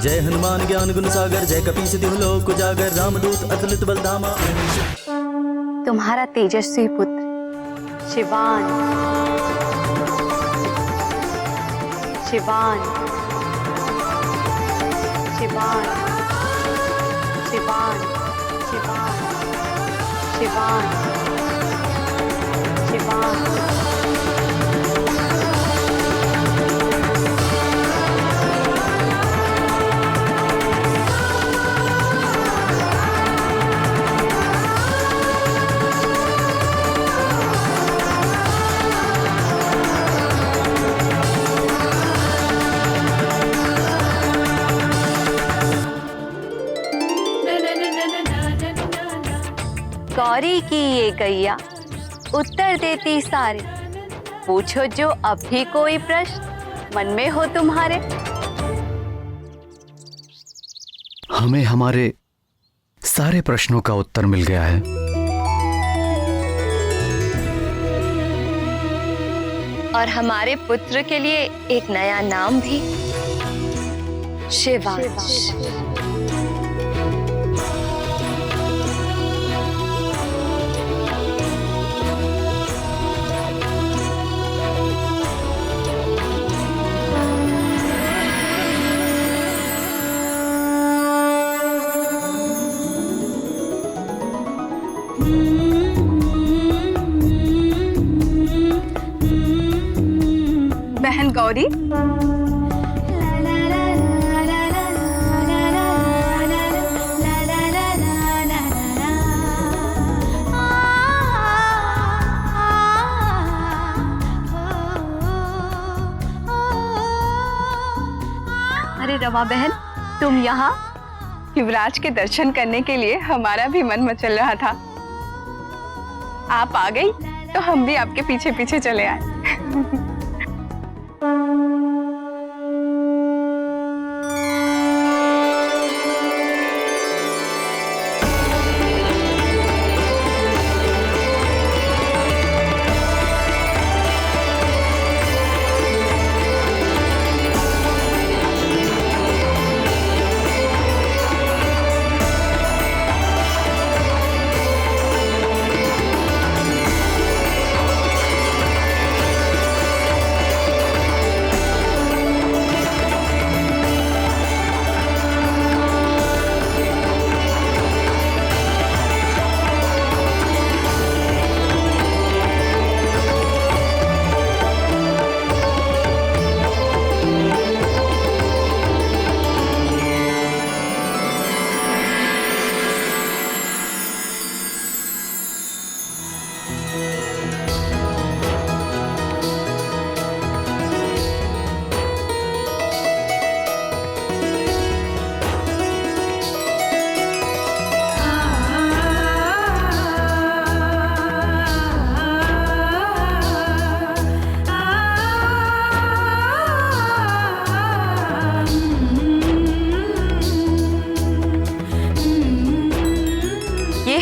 जय हनुमान ज्ञान गुण सागर, जय कपीस तिहु लोक उजागर, रामदूत अतुलित बल धामा। तुम्हारा तेजस्वी पुत्र शिवान, शिवान, शिवान, शिवान, शिवान, शिवान, शिवान। गौरी की ये गैया उत्तर देती सारे, पूछो जो अब भी कोई प्रश्न मन में हो तुम्हारे। हमें हमारे सारे प्रश्नों का उत्तर मिल गया है। और हमारे पुत्र के लिए एक नया नाम भी, शिवांश। बहन गौरी, अरे रमा बहन, तुम यहाँ? युवराज के दर्शन करने के लिए हमारा भी मन मचल रहा था। आप आ गई तो हम भी आपके पीछे पीछे चले आए।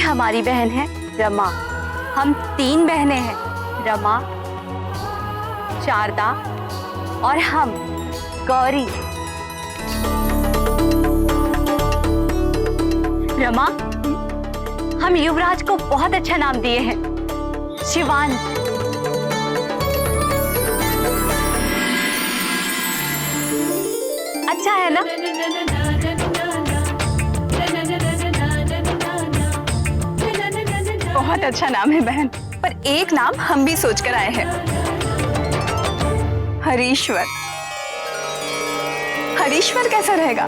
हमारी बहन है रमा। हम 3 बहनें हैं, रमा, शारदा और हम गौरी। रमा, हम युवराज को बहुत अच्छा नाम दिए हैं, शिवान। अच्छा है ना? बहुत अच्छा नाम है बहन, पर एक नाम हम भी सोच कर आए हैं, हरीश्वर। हरीश्वर कैसा रहेगा?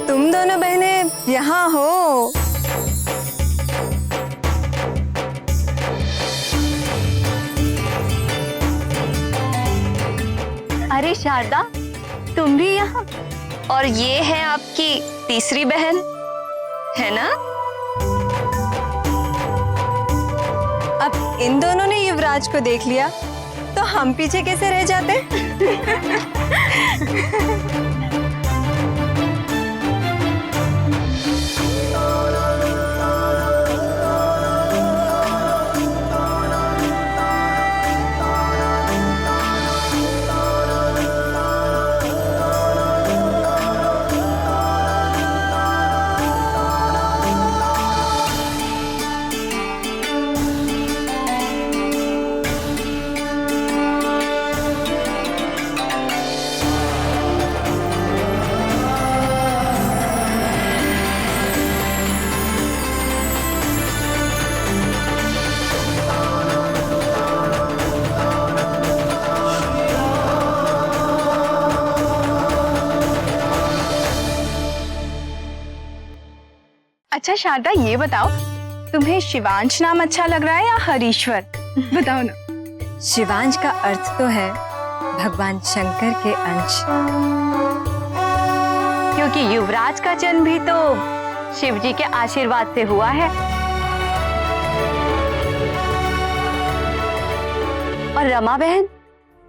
तुम दोनों बहनें यहाँ हो। अरे शारदा, तुम भी यहाँ? और ये है आपकी तीसरी बहन, है ना? अब इन दोनों ने युवराज को देख लिया तो हम पीछे कैसे रह जाते? अच्छा शारदा, ये बताओ तुम्हें शिवांश नाम अच्छा लग रहा है या हरीश्वर? बताओ ना। शिवांश का अर्थ तो है भगवान शंकर के अंश, क्योंकि युवराज का जन्म भी तो शिव जी के आशीर्वाद से हुआ है। और रमा बहन,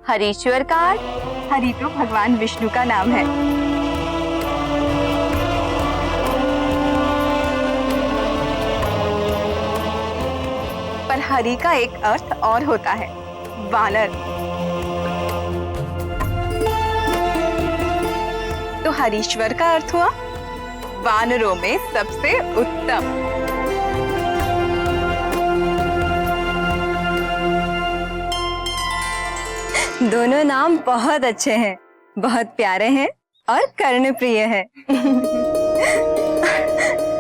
हरीश्वर का अर्थ? हरि तो भगवान विष्णु का नाम है। पर हरि का एक अर्थ और होता है, वानर। तो हरीश्वर का अर्थ हुआ वानरों में सबसे उत्तम। दोनों नाम बहुत अच्छे हैं, बहुत प्यारे हैं और कर्णप्रिय हैं।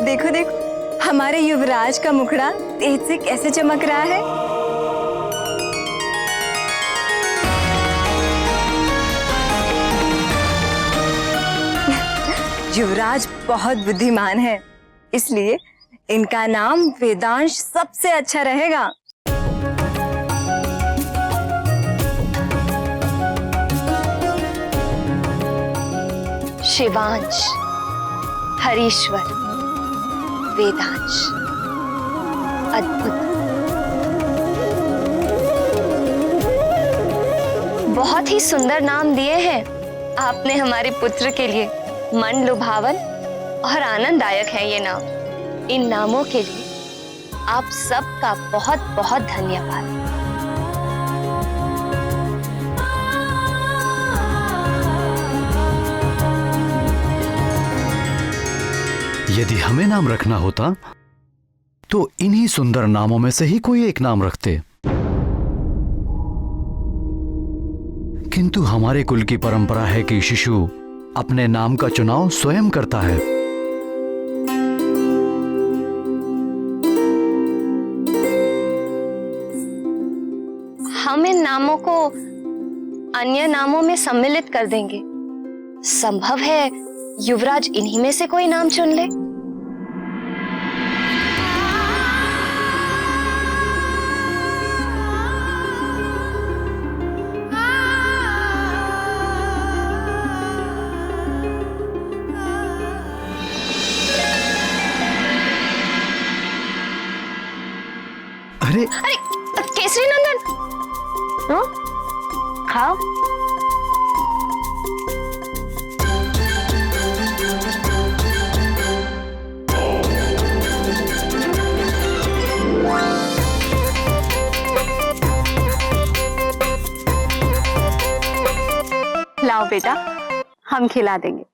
देखो देखो, हमारे युवराज का मुखड़ा तेज से कैसे चमक रहा है। युवराज बहुत बुद्धिमान है, इसलिए इनका नाम वेदांश सबसे अच्छा रहेगा। शिवांश, हरीश्वर, वेदांश, अद्भुत। बहुत ही सुंदर नाम दिए हैं आपने हमारे पुत्र के लिए। मन लुभावन और आनंददायक है ये नाम। इन नामों के लिए आप सबका बहुत बहुत धन्यवाद। यदि हमें नाम रखना होता तो इन्हीं सुंदर नामों में से ही कोई एक नाम रखते, किंतु हमारे कुल की परंपरा है कि शिशु अपने नाम का चुनाव स्वयं करता है। हम इन नामों को अन्य नामों में सम्मिलित कर देंगे। संभव है युवराज इन्हीं में से कोई नाम चुन ले। अरे अरे केसरी नंदन, खाओ। लाओ बेटा, हम खिला देंगे।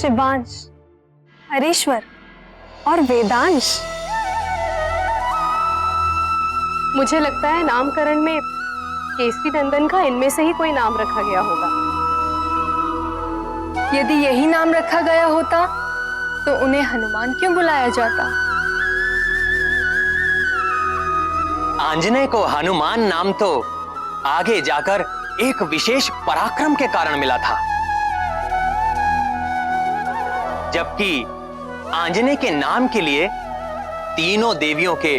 शिवांश, हरीश्वर और वेदांश। मुझे लगता है नामकरण में केसरी नंदन का इनमें से ही कोई नाम रखा गया होगा। यदि यही नाम रखा गया होता तो उन्हें हनुमान क्यों बुलाया जाता? आंजनेय को हनुमान नाम तो आगे जाकर एक विशेष पराक्रम के कारण मिला था, जबकि आंजनेय के नाम के लिए तीनों देवियों के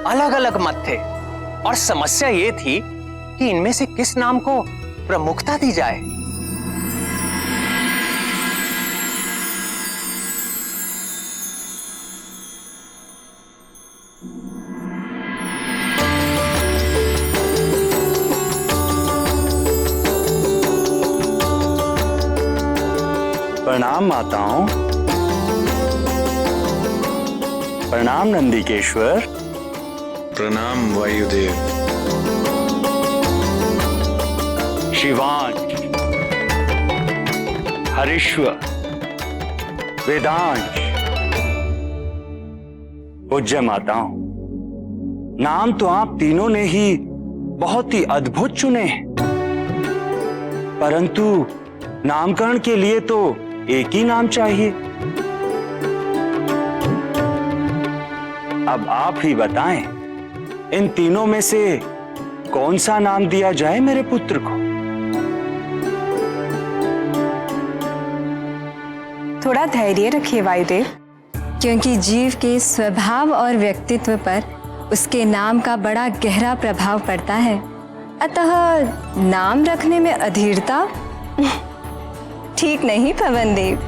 अलग अलग मत थे और समस्या ये थी कि इनमें से किस नाम को प्रमुखता दी जाए। प्रणाम माताओं। प्रणाम नंदिकेश्वर। प्रणाम वायुदेव। शिवांश, हरीश्वर, वेदांश, पूज्य माताओं, नाम तो आप तीनों ने ही बहुत ही अद्भुत चुने हैं, परंतु नामकरण के लिए तो एक ही नाम चाहिए। अब आप ही बताएं, इन तीनों में से कौन सा नाम दिया जाए मेरे पुत्र को? थोड़ा धैर्य रखिए वायुदेव, क्योंकि जीव के स्वभाव और व्यक्तित्व पर उसके नाम का बड़ा गहरा प्रभाव पड़ता है। अतः नाम रखने में अधीरता ठीक नहीं पवन देव।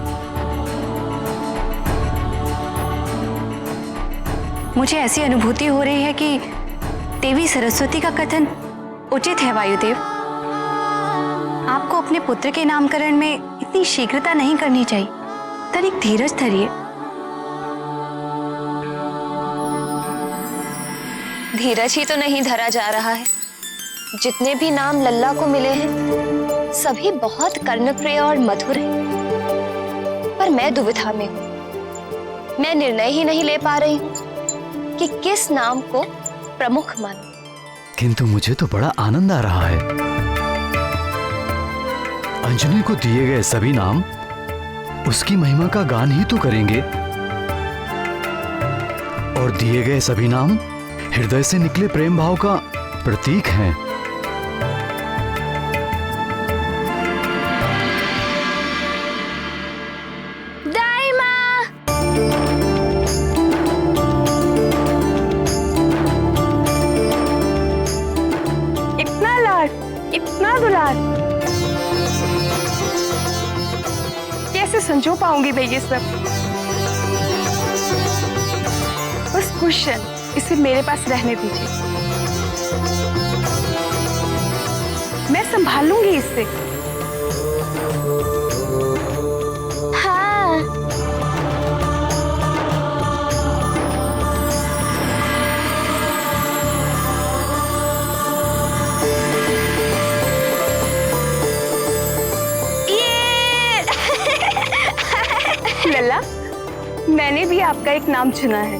मुझे ऐसी अनुभूति हो रही है कि देवी सरस्वती का कथन उचित है वायुदेव। आपको अपने पुत्र के नामकरण में इतनी शीघ्रता नहीं करनी चाहिए। तनिक धीरज धरिए। धीरज ही तो नहीं धरा जा रहा है। जितने भी नाम लल्ला को मिले हैं सभी बहुत कर्णप्रिय और मधुर हैं। पर मैं दुविधा में हूं। मैं निर्णय ही नहीं ले पा रही हूं कि किस नाम को प्रमुख मानूं। किंतु मुझे तो बड़ा आनंद आ रहा है। अंजनी को दिए गए सभी नाम उसकी महिमा का गान ही तो करेंगे, और दिए गए सभी नाम हृदय से निकले प्रेम भाव का प्रतीक हैं। दाई माँ! इतना लाड, इतना दुलार, कैसे संजो पाऊंगी मैं ये सब? बस खुश है, इसे मेरे पास रहने दीजिए। मैं संभाल लूंगी इससे। हाँ। लल्ला, मैंने भी आपका एक नाम चुना है,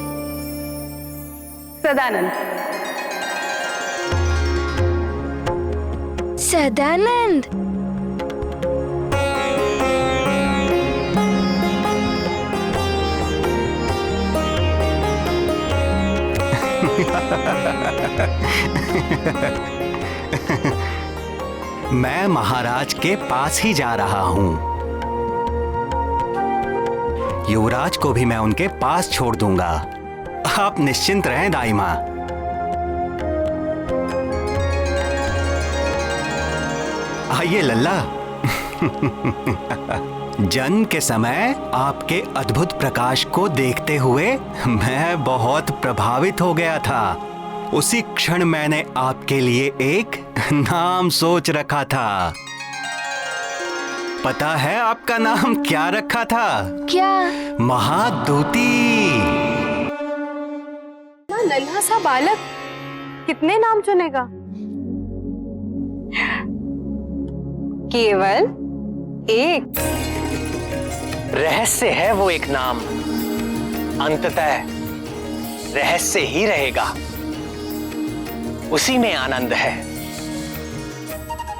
सदानंद। सदानंद? मैं महाराज के पास ही जा रहा हूं। युवराज को भी मैं उनके पास छोड़ दूंगा। आप निश्चिंत रहें दाई मां। आइए लल्ला। जन्म के समय आपके अद्भुत प्रकाश को देखते हुए मैं बहुत प्रभावित हो गया था। उसी क्षण मैंने आपके लिए एक नाम सोच रखा था। पता है आपका नाम क्या रखा था? क्या? महादूती। नन्हा सा बालक कितने नाम चुनेगा? केवल एक। रहस्य है वो एक नाम, अंततः रहस्य ही रहेगा। उसी में आनंद है।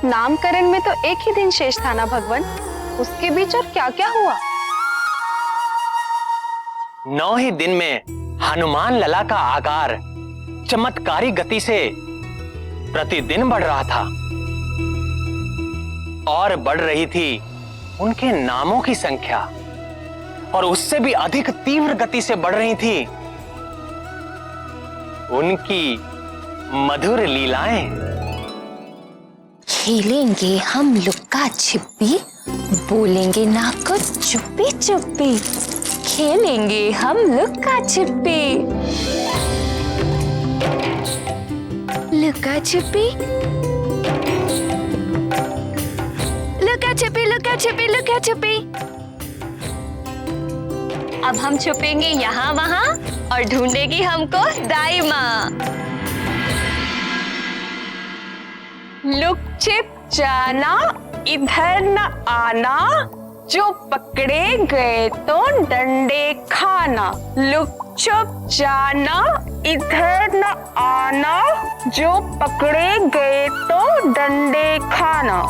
नामकरण में तो एक ही दिन शेष था ना भगवान, उसके बीच और क्या क्या हुआ? 9 ही दिन में हनुमान लला का आकार चमत्कारी गति से प्रतिदिन बढ़ रहा था, और बढ़ रही थी उनके नामों की संख्या, और उससे भी अधिक तीव्र गति से बढ़ रही थी उनकी मधुर लीलाएं। खेलेंगे हम लुक्का छिपी, बोलेंगे ना कुछ चुप्पी चुप्पी। खेलेंगे हम लुक्का छिपी। लुक्का छिपी, लुक्का छिपी, लुक्का छिपी, लुक्का छिपी। अब हम छुपेंगे यहाँ वहाँ और ढूंढेगी हमको दाई माँ। लुक छिप जाना, इधर न आना, जो पकड़े गए तो डंडे खाना। लुक छुप जाना, इधर न आना, जो पकड़े गए तो डंडे खाना।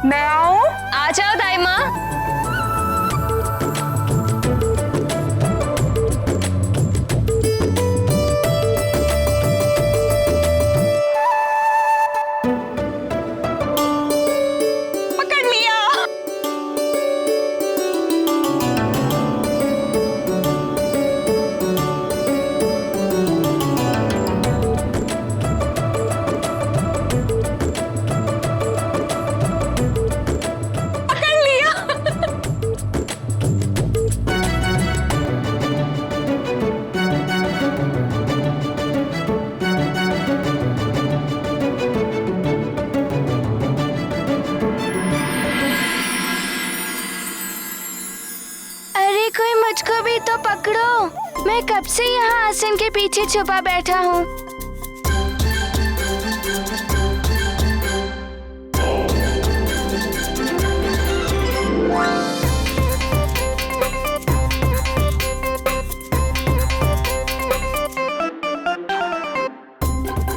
मैं आऊं? आ जाओ दाई माँ। मुझको भी तो पकड़ो, मैं कब से यहाँ आसन के पीछे छुपा बैठा हूँ।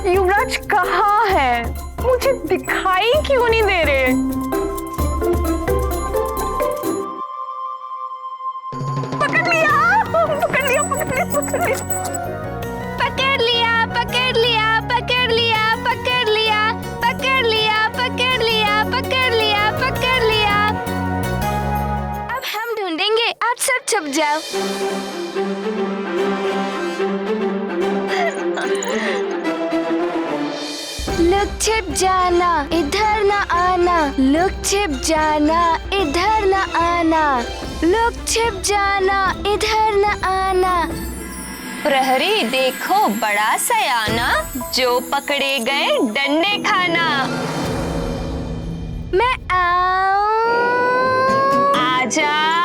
युवराज कहाँ है? मुझे दिखाई क्यों नहीं दे रहे? पकड़ लिया, पकड़ लिया, पकड़ लिया, पकड़ लिया, पकड़ लिया, पकड़ लिया, पकड़ लिया, पकड़ लिया, पकड़ लिया, पकड़ लिया, पकड़ लिया, पकड़ लिया। अब हम ढूंढेंगे, आप सब छुप जाओ। लुक छिप जाना, इधर न आना, लुक छिप जाना, इधर न आना, लुक छिप जाना, इधर न आना। प्रहरी देखो बड़ा सयाना, जो पकड़े गए डंडे खाना। मैं आऊं? आजा।